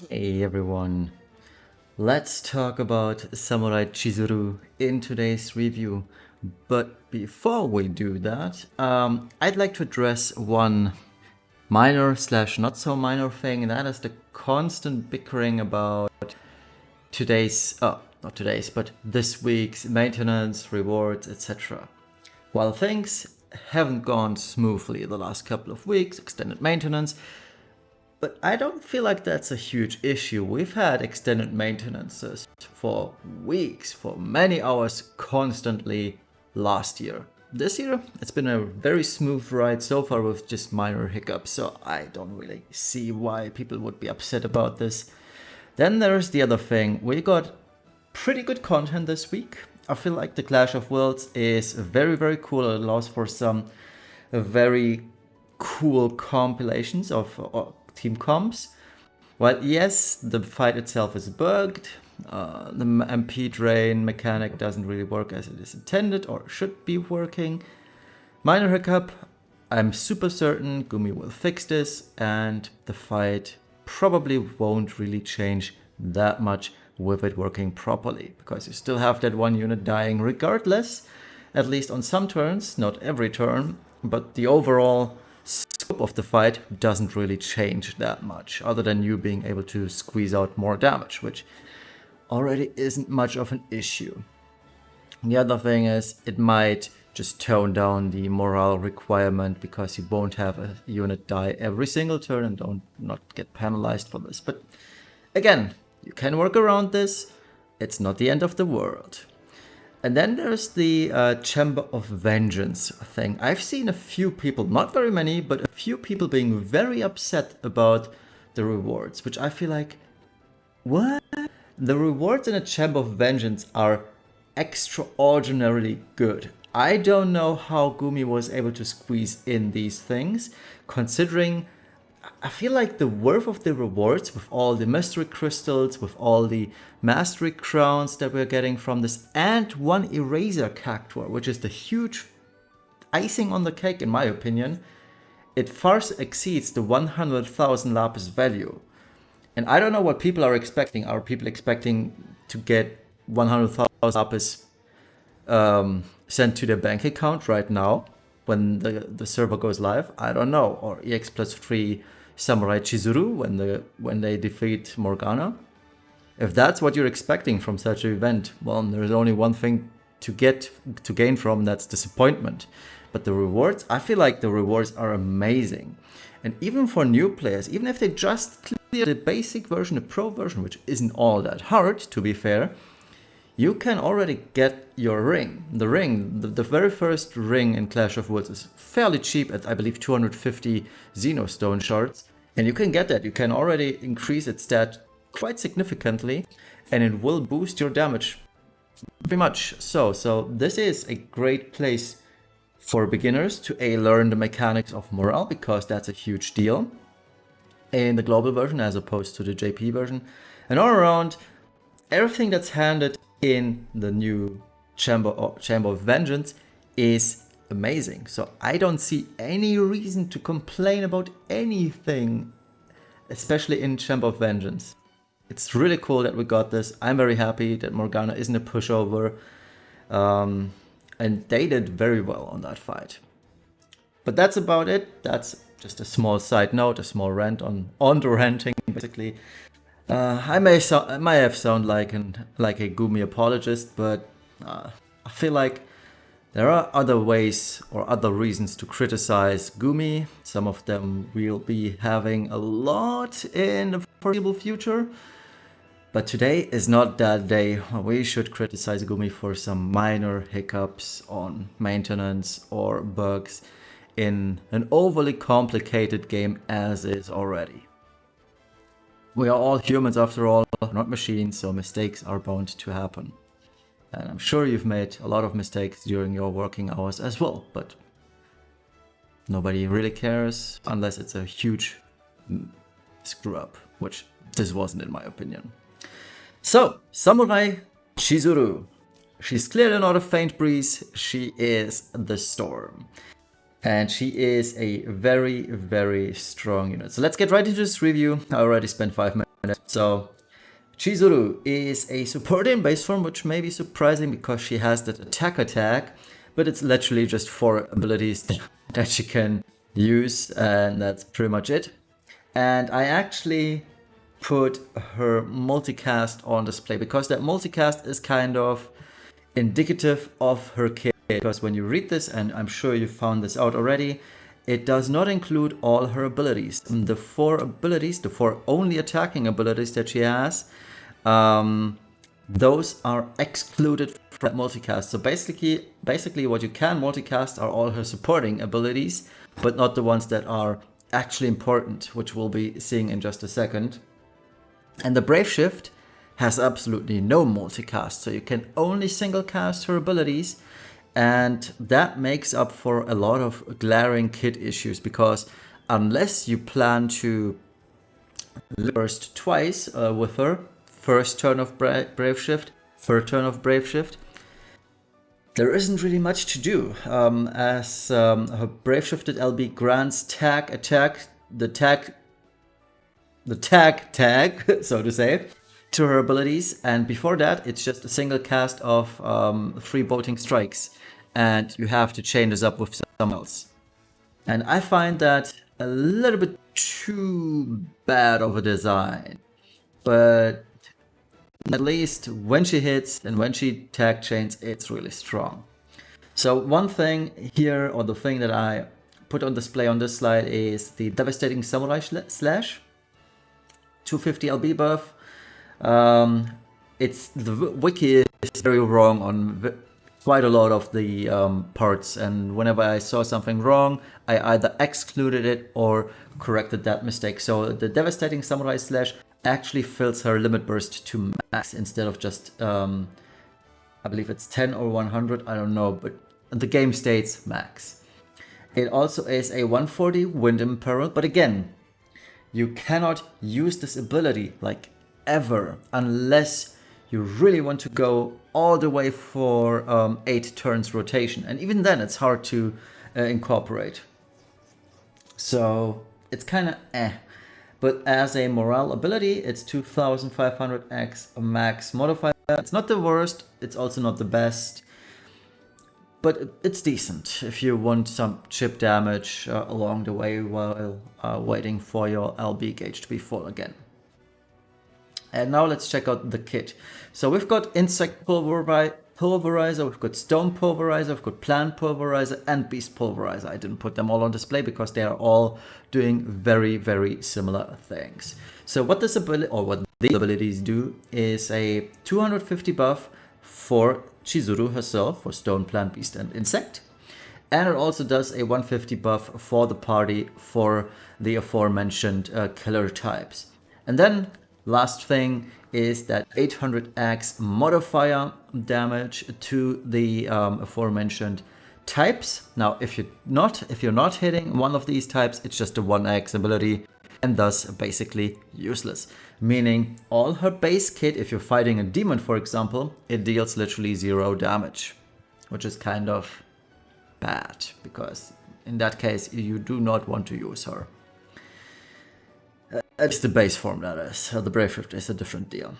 Hey everyone, let's talk about Samurai Chizuru in today's review. But before we do that, I'd like to address one minor slash not so minor thing, and that is the constant bickering about not today's, but this week's maintenance, rewards, etc. While things haven't gone smoothly the last couple of weeks, extended maintenance, but I don't feel like that's a huge issue. We've had extended maintenances for weeks, for many hours constantly last year. This year, it's been a very smooth ride so far with just minor hiccups, so I don't really see why people would be upset about this. Then there's the other thing. We got pretty good content this week. I feel like the Clash of Worlds is very, very cool. It allows for some very cool compilations of team comps. While yes, the fight itself is bugged, the MP drain mechanic doesn't really work as it is intended or should be working. Minor hiccup, I'm super certain Gumi will fix this and the fight probably won't really change that much with it working properly, because you still have that one unit dying regardless, at least on some turns, not every turn, but the overall scope of the fight doesn't really change that much, other than you being able to squeeze out more damage, which already isn't much of an issue. The other thing is it might just tone down the morale requirement, because you won't have a unit die every single turn and don't not get penalized for this. But again, you can work around this. It's not the end of the world. And then there's the Chamber of Vengeance thing. I've seen a few people, not very many, but a few people being very upset about the rewards, which I feel like, what? The rewards in a Chamber of Vengeance are extraordinarily good. I don't know how Gumi was able to squeeze in these things, considering I feel like the worth of the rewards, with all the mystery crystals, with all the mastery crowns that we're getting from this, and one eraser cactuar, which is the huge icing on the cake in my opinion, it far exceeds the 100,000 lapis value. And I don't know what people are expecting. Are people expecting to get 100,000 lapis sent to their bank account right now when the server goes live? I don't know. Or EX plus 3 Samurai Chizuru when they defeat Morgana. If that's what you're expecting from such an event, well, there's only one thing to gain from, that's disappointment. But the rewards, I feel like the rewards are amazing. And even for new players, even if they just clear the basic version, the pro version, which isn't all that hard, to be fair, you can already get your ring. The ring, the very first ring in Clash of Worlds is fairly cheap at, I believe, 250 Xenostone shards. And you can get that. You can already increase its stat quite significantly, and it will boost your damage very much so. So this is a great place for beginners to learn the mechanics of morale, because that's a huge deal in the global version as opposed to the JP version. And all around, everything that's handed in the new Chamber of Vengeance is amazing. So I don't see any reason to complain about anything, especially in Chamber of Vengeance. It's really cool that we got this. I'm very happy that Morgana isn't a pushover. And they did very well on that fight. But that's about it. That's just a small side note, a small rant on the ranting, basically. I may have sound like a Gumi apologist, but I feel like there are other ways or other reasons to criticize Gumi. Some of them we'll be having a lot in the foreseeable future. But today is not that day. We should criticize Gumi for some minor hiccups on maintenance or bugs in an overly complicated game as is already. We are all humans after all, not machines, so mistakes are bound to happen. And I'm sure you've made a lot of mistakes during your working hours as well, but nobody really cares unless it's a huge screw up, which this wasn't in my opinion. So, Samurai Chizuru. She's clearly not a faint breeze, she is the storm. And she is a very, very strong unit. So let's get right into this review. I already spent 5 minutes So Chizuru is a supporter in base form, which may be surprising because she has that attacker tag, but it's literally just 4 abilities that she can use, and that's pretty much it. And I actually put her multicast on display because that multicast is kind of indicative of her kit. Because when you read this, and I'm sure you found this out already, it does not include all her abilities. The 4 abilities, the 4 only attacking abilities that she has, those are excluded from multicast. So basically what you can multicast are all her supporting abilities, but not the ones that are actually important, which we'll be seeing in just a second. And the Brave Shift has absolutely no multicast, so you can only single cast her abilities, and that makes up for a lot of glaring kit issues, because unless you plan to burst twice with her, first turn of Brave Shift, third turn of Brave Shift, there isn't really much to do, as her Brave Shifted LB grants tag attack, the tag, so to say, to her abilities, and before that it's just a single cast of 3 bolting strikes, and you have to chain this up with someone else. And I find that a little bit too bad of a design, but at least when she hits and when she tag chains, it's really strong. So one thing here, or the thing that I put on display on this slide, is the Devastating Samurai Slash. 250 LB buff. It's the wiki is very wrong on quite a lot of the parts, and whenever I saw something wrong, I either excluded it or corrected that mistake. So the Devastating Samurai Slash actually fills her limit burst to max instead of just I believe it's 10 or 100, I don't know, but the game states max. It also is a 140 Wind Imperil, but again, you cannot use this ability like ever unless you really want to go all the way for 8 turns rotation, and even then it's hard to incorporate. So it's kind of but as a morale ability, it's 2500x max modifier. It's not the worst, it's also not the best, but it's decent if you want some chip damage along the way while waiting for your LB gauge to be full again. And now let's check out the kit. So we've got Insect Pulverizer, we've got Stone Pulverizer, we've got Plant Pulverizer, and Beast Pulverizer. I didn't put them all on display because they are all doing very, very similar things. So what this ability, or what these abilities do, is a 250 buff for Chizuru herself, for Stone, Plant, Beast, and Insect. And it also does a 150 buff for the party for the aforementioned killer types. And then last thing is that 800x modifier damage to the aforementioned types. Now, if you're not hitting one of these types, it's just a 1x ability, and thus basically useless. Meaning all her base kit, if you're fighting a demon, for example, it deals literally 0 damage, which is kind of bad, because in that case you do not want to use her. It's the base form, that is. The Brave Shift is a different deal.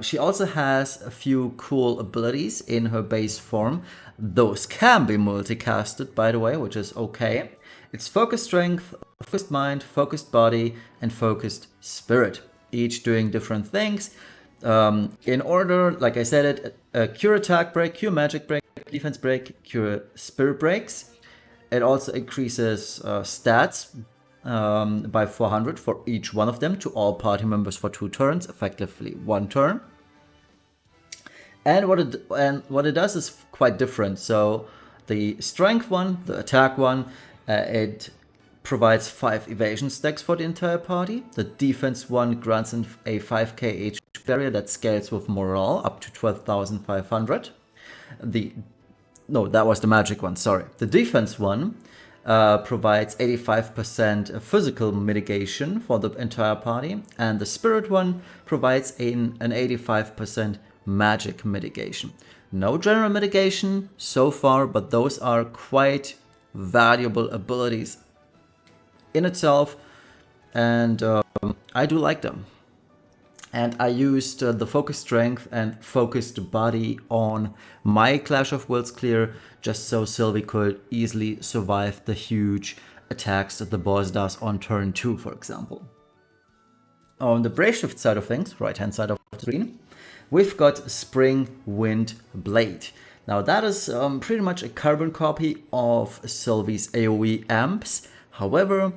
She also has a few cool abilities in her base form. Those can be multicasted, by the way, which is okay. It's Focused Strength, Focused Mind, Focused Body, and Focused Spirit, each doing different things. In order, like I said, Cure Attack Break, Cure Magic Break, Defense Break, Cure Spirit Breaks. It also increases stats by 400 for each one of them to all party members for 2 turns, effectively 1 turn. And what it does is quite different. So the strength one, the attack one, it provides 5 evasion stacks for the entire party. The defense one grants a 5k HP barrier that scales with morale up to 12,500. No, that was the magic one, sorry. The defense one provides 85% physical mitigation for the entire party, and the spirit one provides an 85% magic mitigation. No general mitigation so far, but those are quite valuable abilities in itself, and I do like them. And I used the focus strength and focused body on my Clash of Wills clear, just so Sylvie could easily survive the huge attacks that the boss does on turn 2, for example. On the Brave Shift side of things, right hand side of the screen, we've got Spring Wind Blade. Now that is pretty much a carbon copy of Sylvie's AoE amps. However,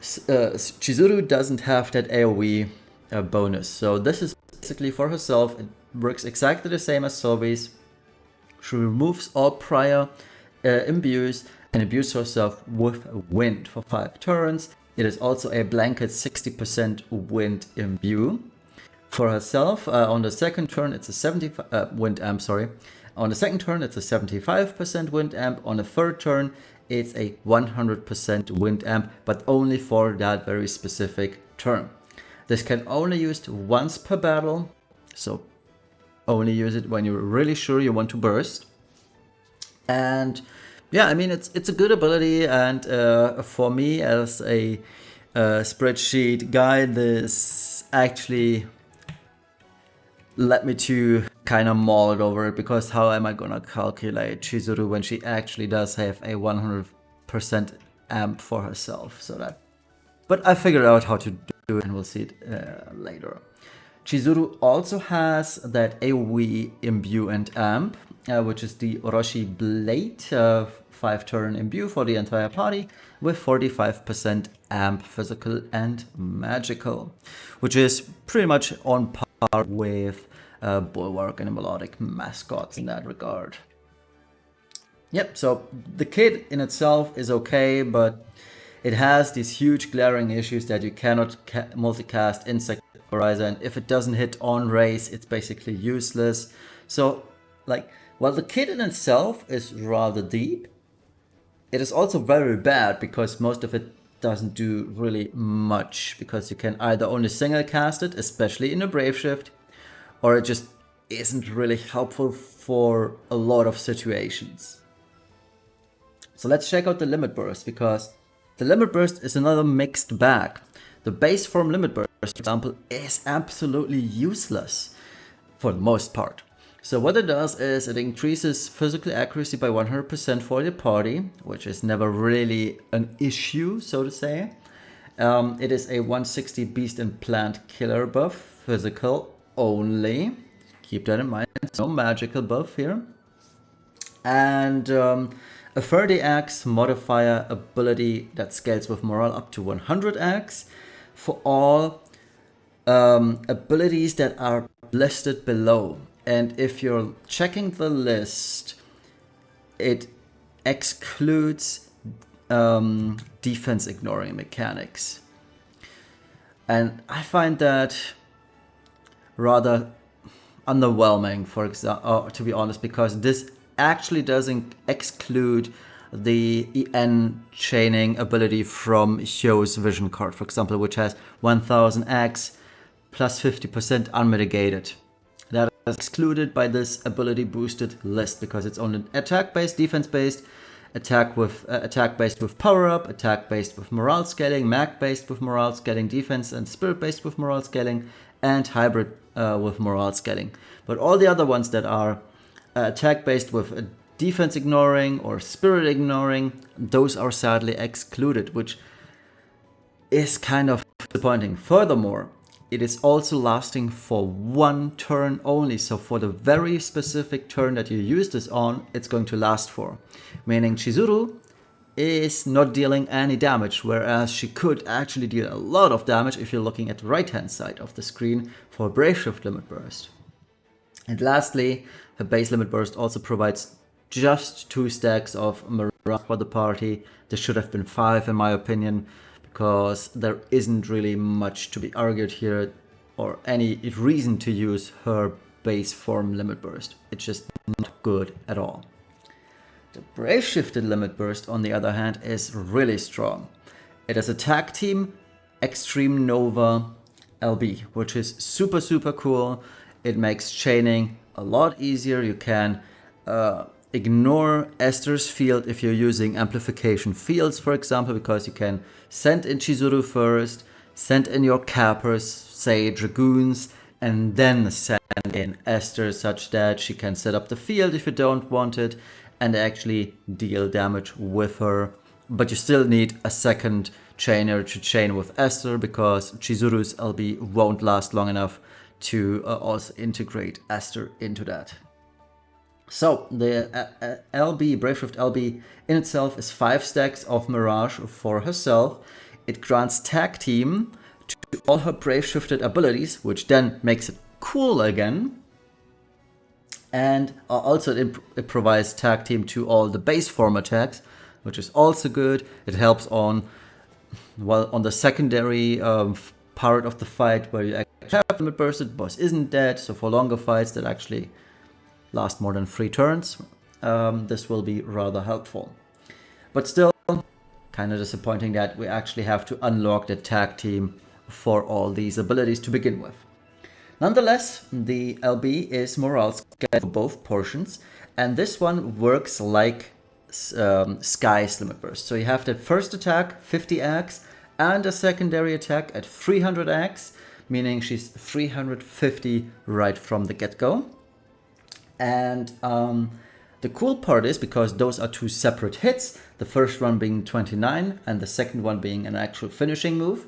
Chizuru doesn't have that AoE bonus. So this is basically for herself. It works exactly the same as Sylvie's. She removes all prior imbues and imbues herself with wind for 5 turns. It is also a blanket 60% wind imbue. For herself, on the second turn, it's a 75 wind amp. Sorry, on the second turn, it's a 75% wind amp. On the third turn, it's a 100% wind amp, but only for that very specific turn. This can only be used once per battle, so only use it when you're really sure you want to burst. And yeah, I mean, it's a good ability, and for me as a spreadsheet guy, this actually led me to kind of mull it over it, because how am I gonna calculate Chizuru when she actually does have a 100% amp for herself? So that, but I figured out how to do it, and we'll see it later. Chizuru also has that AoE imbue and amp, which is the Orochi Blade, 5-turn imbue for the entire party with 45% amp physical and magical, which is pretty much on par with Bulwark and Melodic mascots in that regard. Yep, so the kit in itself is okay, but it has these huge glaring issues that you cannot multicast Insect Vaporizer, and if it doesn't hit on race, it's basically useless. So, like, while the kit in itself is rather deep, it is also very bad because most of it doesn't do really much, because you can either only single cast it, especially in a Brave Shift, or it just isn't really helpful for a lot of situations. So let's check out the Limit Burst, because the Limit Burst is another mixed bag. The base form Limit Burst, for example, is absolutely useless for the most part. So what it does is it increases physical accuracy by 100% for the party, which is never really an issue, so to say. It is a 160 beast and plant killer buff, physical only. Keep that in mind, no magical buff here. And a 30x modifier ability that scales with morale up to 100x for all abilities that are listed below. And if you're checking the list, it excludes defense ignoring mechanics. And I find that rather underwhelming, for example, to be honest, because this actually doesn't exclude the EN chaining ability from Heey's vision card, for example, which has 1000x plus 50% unmitigated. That is excluded by this ability boosted list because it's only attack based, defense based, attack based with power up, attack based with morale scaling, mag based with morale scaling, defense and spirit based with morale scaling, and hybrid with morale scaling. But all the other ones that are attack based with defense ignoring or spirit ignoring, those are sadly excluded, which is kind of disappointing. Furthermore, it is also lasting for 1 turn only. So for the very specific turn that you use this on, it's going to last for. Meaning Chizuru is not dealing any damage, whereas she could actually deal a lot of damage if you're looking at the right hand side of the screen for Brave Shift Limit Burst. And lastly, her base Limit Burst also provides just 2 stacks of morale for the party. There should have been 5 in my opinion, because there isn't really much to be argued here or any reason to use her base form Limit Burst. It's just not good at all. The Brave Shifted Limit Burst, on the other hand, is really strong. It is a tag team Extreme Nova LB, which is super, super cool. It makes chaining a lot easier. You can ignore Esther's field if you're using amplification fields, for example, because you can send in Chizuru first, send in your cappers, say dragoons, and then send in Esther such that she can set up the field if you don't want it and actually deal damage with her. But you still need a second chainer to chain with Esther because Chizuru's LB won't last long enough to also integrate Esther into that. So the LB, Braveshift LB in itself is 5 stacks of Mirage for herself. It grants tag team to all her Braveshifted abilities, which then makes it cool again. And also it provides tag team to all the base form attacks, which is also good. It helps on the secondary part of the fight where you actually have limit bursted, boss isn't dead, so for longer fights that actually last more than 3 turns, this will be rather helpful. But still, kind of disappointing that we actually have to unlock the tag team for all these abilities to begin with. Nonetheless, the LB is morale scale for both portions, and this one works like Sky's limit burst. So you have that first attack 50x and a secondary attack at 300x, meaning she's 350 right from the get-go. And the cool part is, because those are 2 separate hits, the first one being 29 and the second one being an actual finishing move,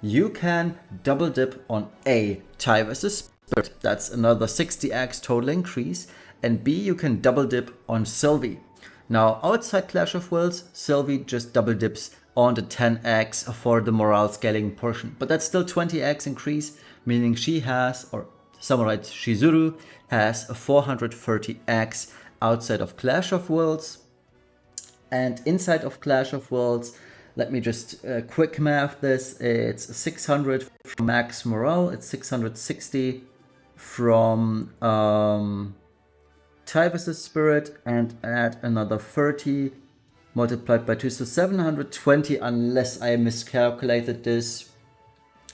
you can double dip on A, TIE vs Spirit, that's another 60x total increase, and B, you can double dip on Sylvie. Now outside Clash of Wills, Sylvie just double dips on the 10x for the morale scaling portion, but that's still 20x increase, meaning she has, or Samurai Chizuru has a 430x outside of Clash of Wills. And inside of Clash of Wills, let me just quick math this, it's 600 from max morale, it's 660 from TIE vs Spirit, and add another 30 multiplied by 2, so 720, unless I miscalculated this,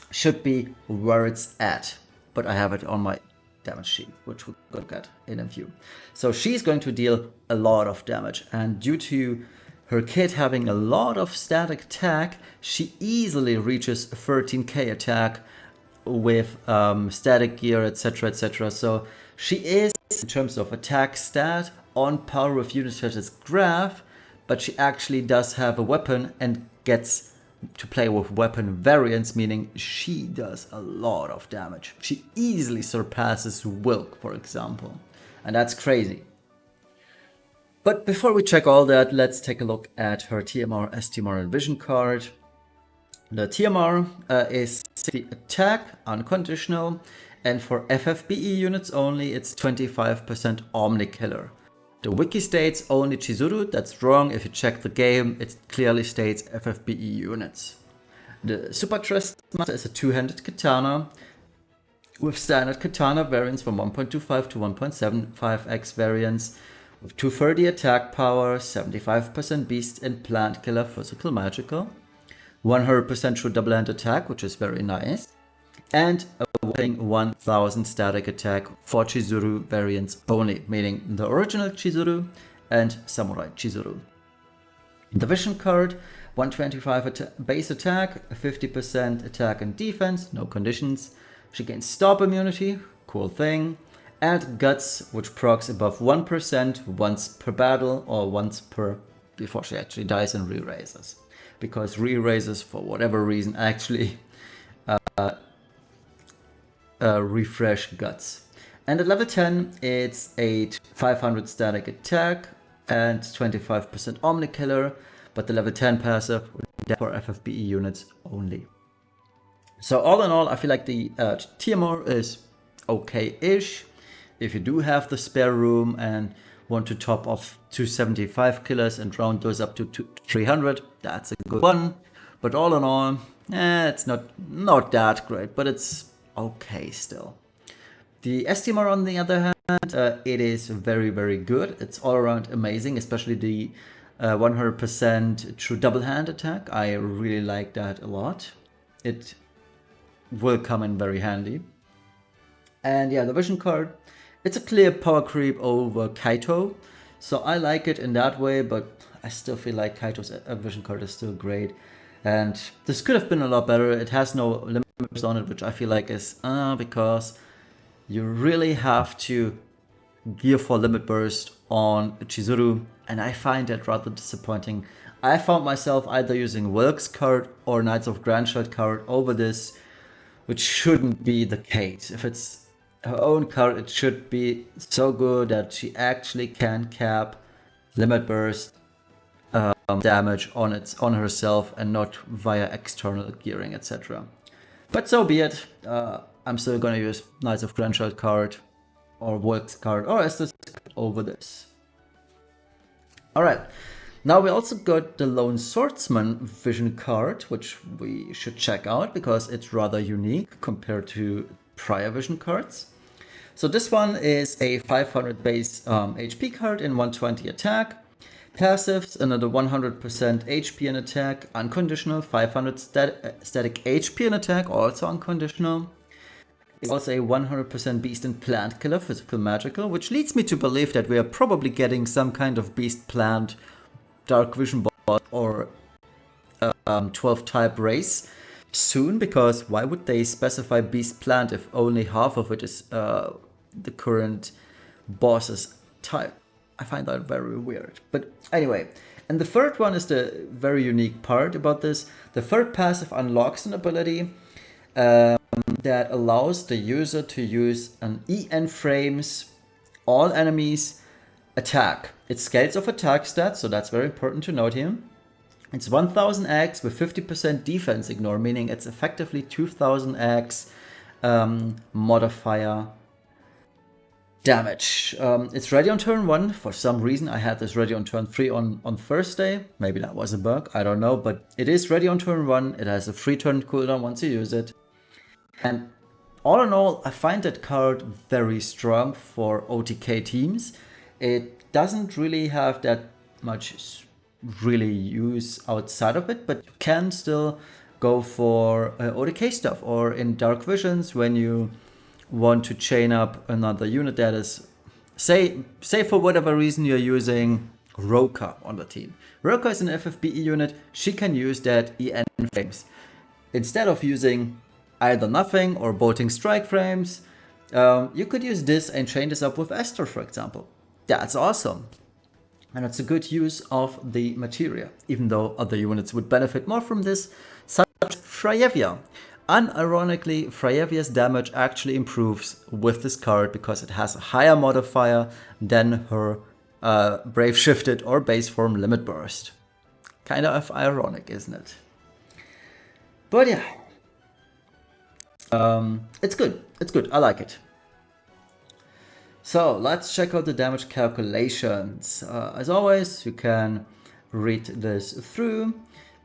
should be where it's at. But I have it on my damage sheet, which we'll look at in a few. So she's going to deal a lot of damage, and due to her kit having a lot of static attack, she easily reaches 13k attack with static gear, etc, etc. So she is, in terms of attack stat, on par with units such as Graf, but she actually does have a weapon and gets to play with weapon variants, meaning she does a lot of damage. She easily surpasses Wilk, for example, and that's crazy. But before we check all that, let's take a look at her TMR, STMR, and Vision card. The TMR is 60 attack, unconditional, and for FFBE units only, it's 25% Omni Killer. The wiki states only Chizuru, that's wrong. If you check the game, it clearly states FFBE units. The Super Trust Master is a 2-handed katana with standard katana variants from 1.25 to 1.75x variants, with 230 attack power, 75% beast and plant killer, physical magical, 100% true double hand attack, which is very nice, and a whopping 1000 static attack for Chizuru variants only, meaning the original Chizuru and Samurai Chizuru. The Vision card, 125 base attack, 50% attack and defense, no conditions. She gains stop immunity, cool thing, and Guts, which procs above 1% once per battle, or once per, before she actually dies, and re-raises. Because re-raises, for whatever reason, actually refresh Guts. And at level 10, it's a 500 static attack and 25% Omni Killer, but the level 10 passive for FFBE units only. So all in all, I feel like the TMR is okay-ish. If you do have the spare room and want to top off 275 killers and round those up to 300, that's a good one. But all in all, it's not that great, but it's okay still. The STMR, on the other hand, it is very, very good. It's all around amazing, especially the 100% true double hand attack. I really like that a lot. It will come in very handy. And yeah, the Vision card, it's a clear power creep over Kaito, so I like it in that way, but I still feel like Kaito's Vision card is still great. And this could have been a lot better. It has no limits on it, which I feel like is because you really have to gear for limit burst on Chizuru, and I find that rather disappointing. I found myself either using Wilk's card or Knights of Grandchild card over this, which shouldn't be the case. If it's her own card, it should be so good that she actually can cap limit burst damage on herself and not via external gearing, etc. But so be it. I'm still gonna use Knights of Grandchild card or Wilk's card or Estes over this. Alright, now we also got the Lone Swordsman Vision card, which we should check out because it's rather unique compared to prior Vision cards. So this one is a 500 base HP card in 120 attack. Passives, another 100% HP in attack, unconditional, 500 static HP in attack, also unconditional. It's also a 100% beast and plant killer, physical magical, which leads me to believe that we are probably getting some kind of beast plant dark vision boss or 12 type race soon, because why would they specify beast plant if only half of it is the current boss's type? I find that very weird. But anyway, and the third one is the very unique part about this. The third passive unlocks an ability that allows the user to use an EN frames all enemies attack. It scales of attack stats, so that's very important to note here. It's 1000x with 50% defense ignore, meaning it's effectively 2000x modifier damage. It's ready on turn 1. For some reason I had this ready on turn 3 on Thursday. Maybe that was a bug, I don't know, but it is ready on turn 1. It has a 3 turn cooldown once you use it. And all in all, I find that card very strong for OTK teams. It doesn't really have that much really use outside of it, but you can still go for OTK stuff, or in Dark Visions when you want to chain up another unit that is, say for whatever reason you're using Roka on the team. Roka is an FFBE unit, she can use that EN frames. Instead of using either nothing or bolting strike frames, you could use this and chain this up with Esther, for example. That's awesome. And it's a good use of the materia, even though other units would benefit more from this, such as Freyevia. Unironically, Freyevia's damage actually improves with this card because it has a higher modifier than her Brave Shifted or base form Limit Burst. Kind of ironic, isn't it? But yeah, it's good. It's good. I like it. So let's check out the damage calculations. As always, you can read this through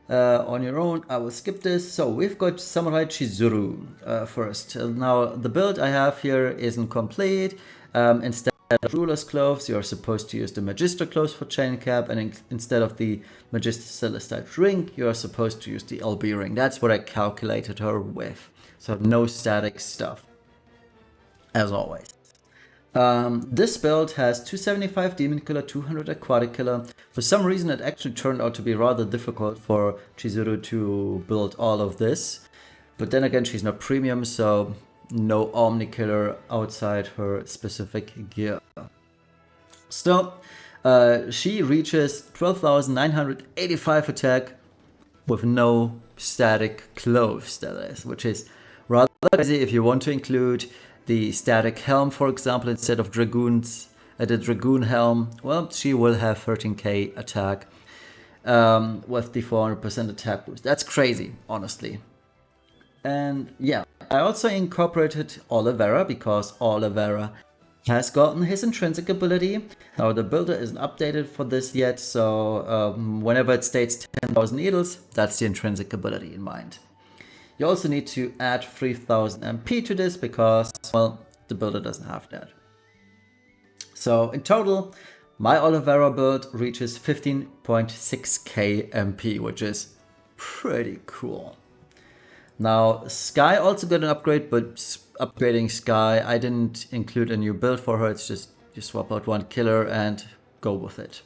on your own. I will skip this. So we've got Samurai Chizuru first. Now the build I have here isn't complete. Instead of Ruler's Clothes, you're supposed to use the Magister Clothes for chain cap, and instead of the Magister Celestite ring, you're supposed to use the LB ring. That's what I calculated her with. So no static stuff, as always. This build has 275 Demon Killer, 200 Aquatic Killer. For some reason it actually turned out to be rather difficult for Chizuru to build all of this. But then again, she's not premium, so no Omni Killer outside her specific gear. Still, she reaches 12,985 attack with no static clothes, that is, which is rather crazy if you want to include the static helm, for example, instead of dragoons, the dragoon helm. Well, she will have 13k attack with the 400% attack boost. That's crazy, honestly. And yeah, I also incorporated Olivera because Olivera has gotten his intrinsic ability. Now the builder isn't updated for this yet, so whenever it states 10,000 needles, that's the intrinsic ability in mind. You also need to add 3000 MP to this because, well, the builder doesn't have that. So in total, my Olivera build reaches 15.6k MP, which is pretty cool. Now, Sky also got an upgrade, but upgrading Sky, I didn't include a new build for her. It's just you swap out one killer and go with it.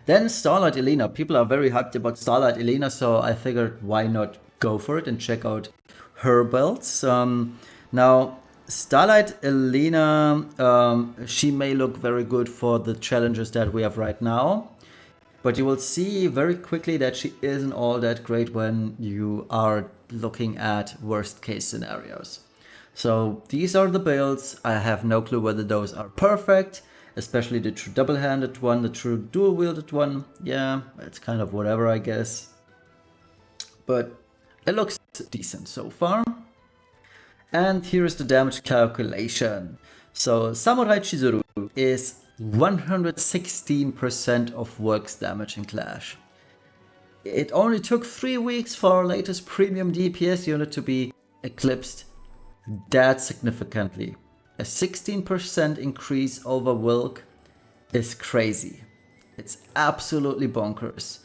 Then Starlight Elena. People are very hyped about Starlight Elena, so I figured why not go for it and check out her builds. Now, Starlight Elena, she may look very good for the challenges that we have right now, but you will see very quickly that she isn't all that great when you are looking at worst case scenarios. So these are the builds. I have no clue whether those are perfect, especially the true double-handed one, the true dual-wielded one. Yeah, it's kind of whatever, I guess. But it looks decent so far. And here is the damage calculation. So Samurai Chizuru is 116% of works damage in Clash. It only took 3 weeks for our latest premium DPS unit to be eclipsed that significantly. A 16% increase over Wilk is crazy. It's absolutely bonkers.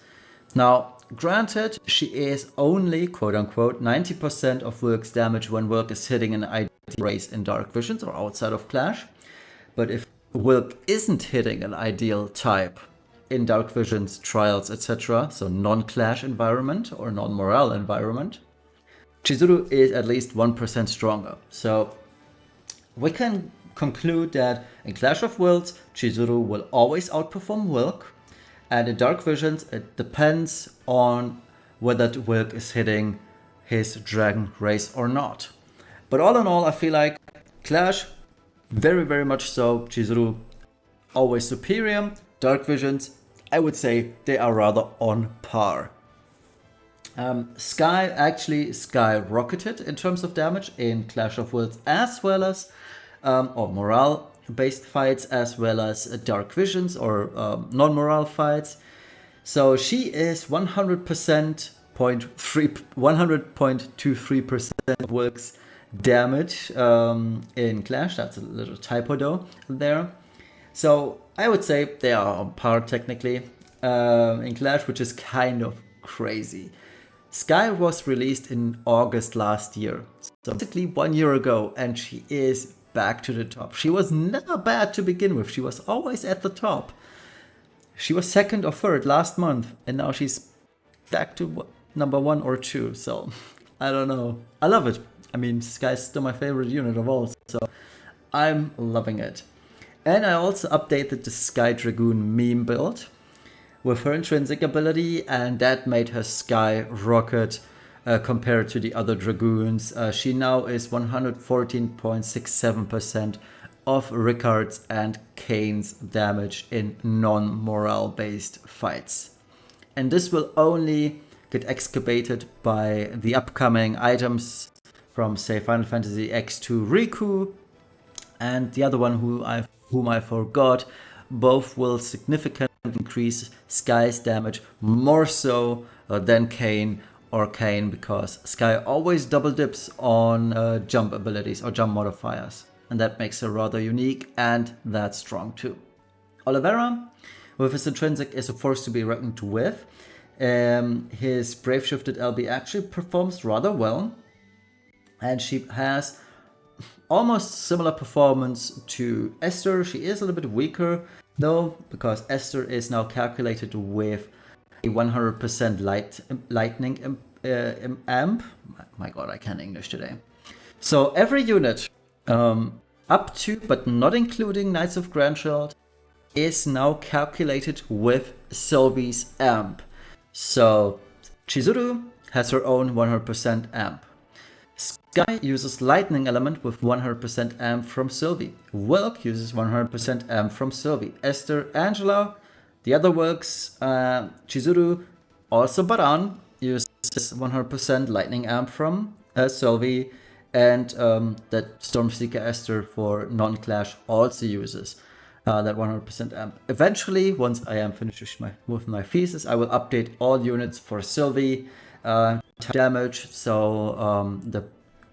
Now, granted, she is only, quote-unquote, 90% of Wilk's damage when Wilk is hitting an ideal race in Dark Visions or outside of Clash. But if Wilk isn't hitting an ideal type in Dark Visions, Trials, etc., so non-Clash environment or non-Morale environment, Chizuru is at least 1% stronger. So we can conclude that in Clash of Worlds, Chizuru will always outperform Wilk. And in Dark Visions, it depends on whether Wilk is hitting his Dragon race or not. But all in all, I feel like Clash, very, very much so. Chizuru, always superior. Dark Visions, I would say they are rather on par. Sky actually skyrocketed in terms of damage in Clash of Worlds as well as, or morale based fights as well as Dark Visions or non-morale fights. So she is 100.23% of Wilk's damage in Clash. That's a little typo though there. So I would say they are on par technically in Clash, which is kind of crazy. Sky was released in August last year, so basically 1 year ago, and she is back to the top. She was never bad to begin with. She was always at the top. She was second or third last month, and now she's back to number 1 or 2. So I don't know. I love it. I mean, Sky's still my favorite unit of all, so I'm loving it. And I also updated the Sky Dragoon meme build with her intrinsic ability, and that made her skyrocket compared to the other Dragoons. She now is 114.67% of Rickard's and Kane's damage in non-morale based fights. And this will only get excavated by the upcoming items from, say, Final Fantasy X2 Riku and the other one whom I forgot. Both will significantly increase Sky's damage more so than Kane or Kane, because Sky always double dips on jump abilities or jump modifiers, and that makes her rather unique, and that's strong too. Oliveira, with his intrinsic, is a force to be reckoned with. His Brave Shifted LB actually performs rather well, and she has almost similar performance to Esther. She is a little bit weaker though, because Esther is now calculated with a 100% lightning amp. My god, I can't English today. So every unit up to but not including Knights of Grandshield is now calculated with Sylvie's amp. So Chizuru has her own 100% amp. Sky uses lightning element with 100% amp from Sylvie. Wilk uses 100% amp from Sylvie. Esther, Angela, the other Wilks, Chizuru, also Baran uses 100% lightning amp from Sylvie, and that Stormseeker Esther for non-clash also uses that 100% amp. Eventually, once I am finished with my thesis, I will update all units for Sylvie damage, so the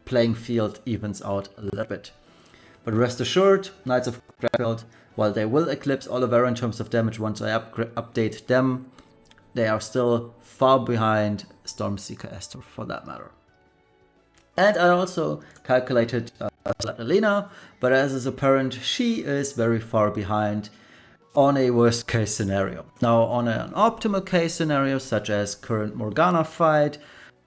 playing field evens out a little bit. But rest assured, Knights of Grandshield, while they will eclipse Oliveira in terms of damage once I update them, they are still far behind Stormseeker Esther for that matter. And I also calculated Elena, but as is apparent, she is very far behind on a worst case scenario. Now, on an optimal case scenario, such as current Morgana fight,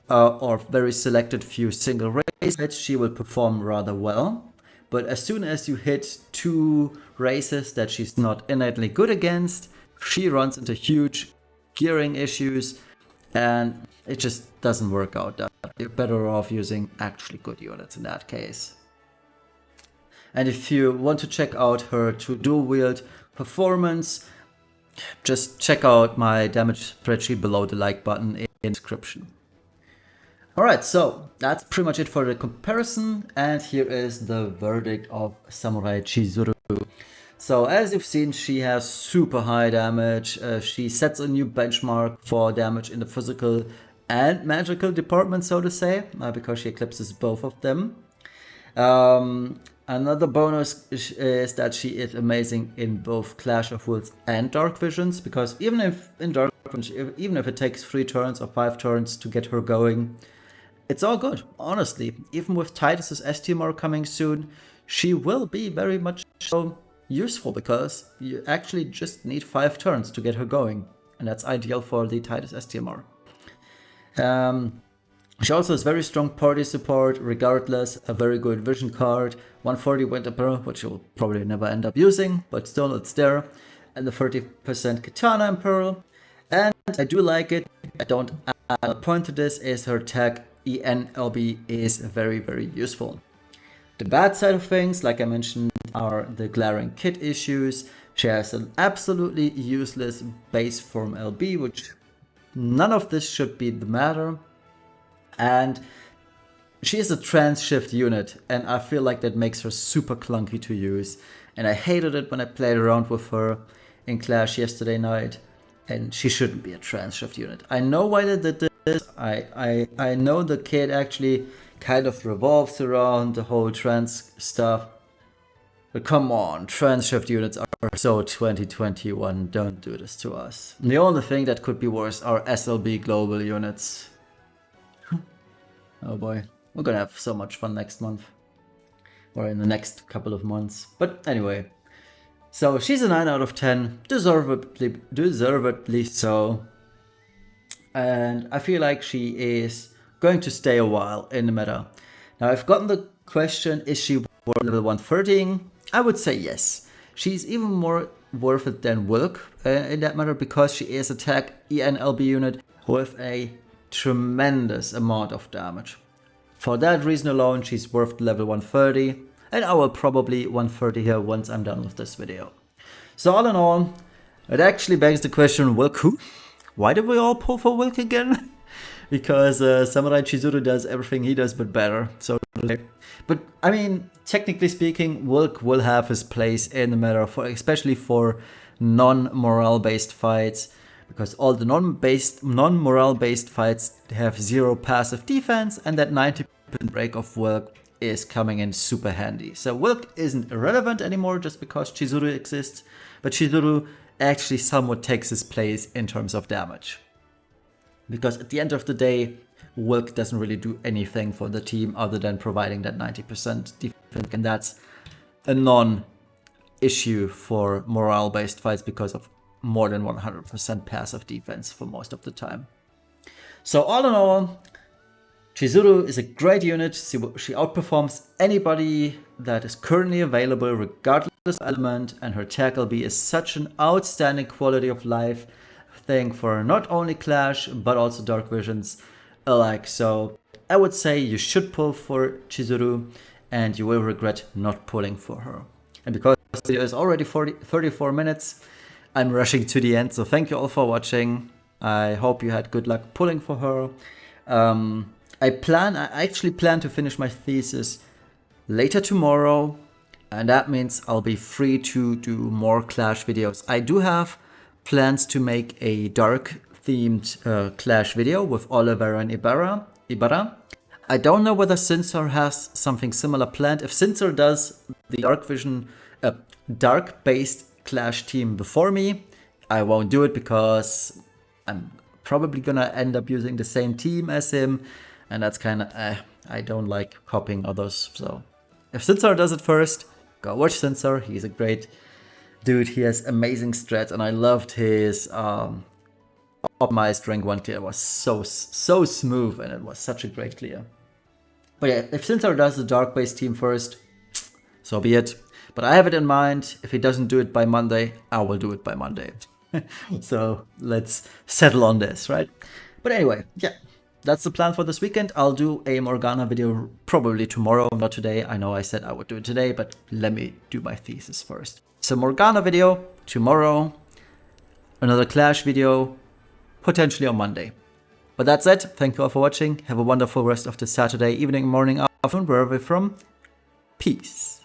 or very selected few single races, she will perform rather well. But as soon as you hit 2 races that she's not innately good against, she runs into huge gearing issues, and it just doesn't work out. You're better off using actually good units in that case. And if you want to check out her true dual wield performance, just check out my damage spreadsheet below the like button in the description. Alright, so that's pretty much it for the comparison, and here is the verdict of Samurai Chizuru. So as you've seen, she has super high damage. She sets a new benchmark for damage in the physical and magical department, so to say, because she eclipses both of them. Another bonus is that she is amazing in both Clash of Wills and Dark Visions, because even if in Dark Visions, even if it takes 3 turns or 5 turns to get her going, it's all good, honestly. Even with Titus's STMR coming soon, she will be very much so useful, because you actually just need 5 turns to get her going, and that's ideal for the Titus STMR. She also has very strong party support, regardless, a very good vision card, 140 Winter Pearl, which you'll probably never end up using, but still it's there, and the 30% Katana in Pearl. And I do like it, I don't add a point to this, is her tag ENLB is very, very useful. The bad side of things, like I mentioned, are the glaring kit issues. She has an absolutely useless base form LB, which none of this should be the matter. And she is a trance shift unit, and I feel like that makes her super clunky to use. And I hated it when I played around with her in Clash yesterday night, and she shouldn't be a trance shift unit. I know why they did this. I know the kit actually kind of revolves around the whole trance stuff. But come on, trance shift units are so 2021, don't do this to us. The only thing that could be worse are SLB global units. Oh boy, we're gonna have so much fun next month. Or in the next couple of months. But anyway, so she's a 9 out of 10, deservedly so. And I feel like she is going to stay a while in the meta. Now, I've gotten the question, is she worth level 130? I would say yes. She's even more worth it than Wilk in that matter, because she is a tag ENLB unit with a tremendous amount of damage. For that reason alone, she's worth level 130, and I will probably 130 her once I'm done with this video. So all in all, it actually begs the question, Wilk who? Why did we all pull for Wilk again? Because Samurai Chizuru does everything he does but better. So, but I mean, technically speaking, Wilk will have his place in the meta, especially for non-morale based fights, because all the non-morale based fights have 0 passive defense, and that 90% break of Wilk is coming in super handy. So Wilk isn't irrelevant anymore just because Chizuru exists, but Chizuru actually somewhat takes his place in terms of damage. Because at the end of the day, Wilk doesn't really do anything for the team other than providing that 90% defense, and that's a non-issue for morale-based fights because of more than 100% passive defense for most of the time. So all in all, Chizuru is a great unit. She outperforms anybody that is currently available regardless of element, and her tag LB is such an outstanding quality of life thing for not only Clash but also Dark Visions alike. So I would say you should pull for Chizuru, and you will regret not pulling for her. And because the video is already 34 minutes, I'm rushing to the end, so thank you all for watching. I hope you had good luck pulling for her. I actually plan to finish my thesis later tomorrow, and that means I'll be free to do more Clash videos. I do have plans to make a dark themed Clash video with Oliver and Ibarra. I don't know whether Cinsor has something similar planned. If Cinsor does the Dark Vision, dark-based Clash team before me, I won't do it because I'm probably gonna end up using the same team as him, and that's kind of I don't like copying others. So if Cinsor does it first, go watch Cinsor. He's a great Dude, he has amazing strats, and I loved his optimized rank 1 clear. It was so smooth, and it was such a great clear. But yeah, if Sintaro does the Dark Base team first, so be it. But I have it in mind. If he doesn't do it by Monday, I will do it by Monday. So let's settle on this, right? But anyway, yeah, that's the plan for this weekend. I'll do a Morgana video probably tomorrow, not today. I know I said I would do it today, but let me do my thesis first. So Morgana video tomorrow, another Clash video, potentially on Monday. But that's it. Thank you all for watching. Have a wonderful rest of the Saturday, evening, morning, afternoon, wherever you're from. Peace.